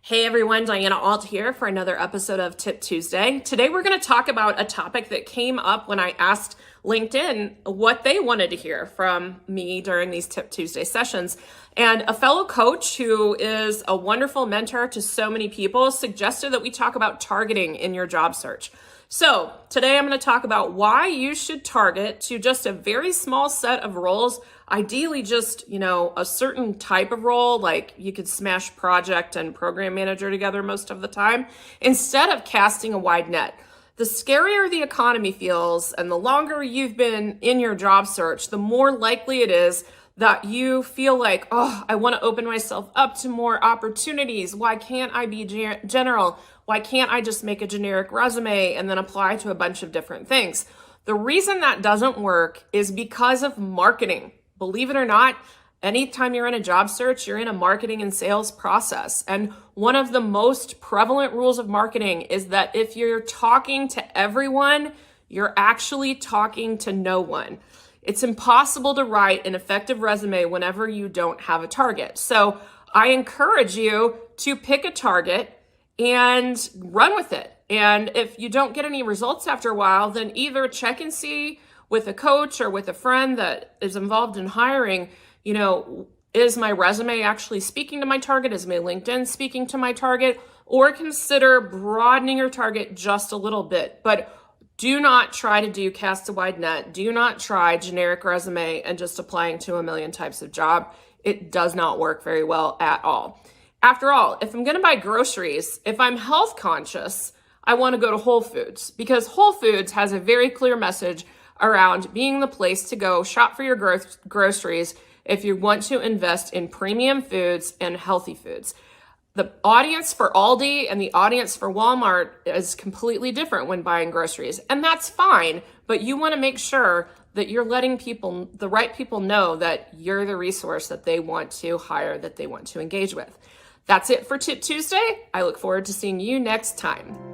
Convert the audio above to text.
Hey everyone, Diana Alt here for another episode of Tip Tuesday. Today we're going to talk about a topic that came up when I asked LinkedIn what they wanted to hear from me during these Tip Tuesday sessions. And a fellow coach who is a wonderful mentor to so many people suggested that we talk about targeting in your job search. So today I'm going to talk about why you should target to just a very small set of roles, ideally just, a certain type of role, like you could smash project and program manager together most of the time, instead of casting a wide net. The scarier the economy feels and the longer you've been in your job search, the more likely it is that you feel like, I want to open myself up to more opportunities. Why can't I be general? Why can't I just make a generic resume and then apply to a bunch of different things? The reason that doesn't work is because of marketing. Believe it or not, anytime you're in a job search, you're in a marketing and sales process. And one of the most prevalent rules of marketing is that if you're talking to everyone, you're actually talking to no one. It's impossible to write an effective resume whenever you don't have a target. So I encourage you to pick a target and run with it. And if you don't get any results after a while, then either check and see with a coach or with a friend that is involved in hiring, is my resume actually speaking to my target? Is my LinkedIn speaking to my target? Or consider broadening your target just a little bit. But do not try to do cast a wide net. Do not try generic resume and just applying to a million types of job. It does not work very well at all. After all, if I'm going to buy groceries, if I'm health conscious, I want to go to Whole Foods because Whole Foods has a very clear message around being the place to go shop for your groceries if you want to invest in premium foods and healthy foods. The audience for Aldi and the audience for Walmart is completely different when buying groceries, and that's fine, but you want to make sure that you're letting the right people know that you're the resource that they want to hire, that they want to engage with. That's it for Tip Tuesday. I look forward to seeing you next time.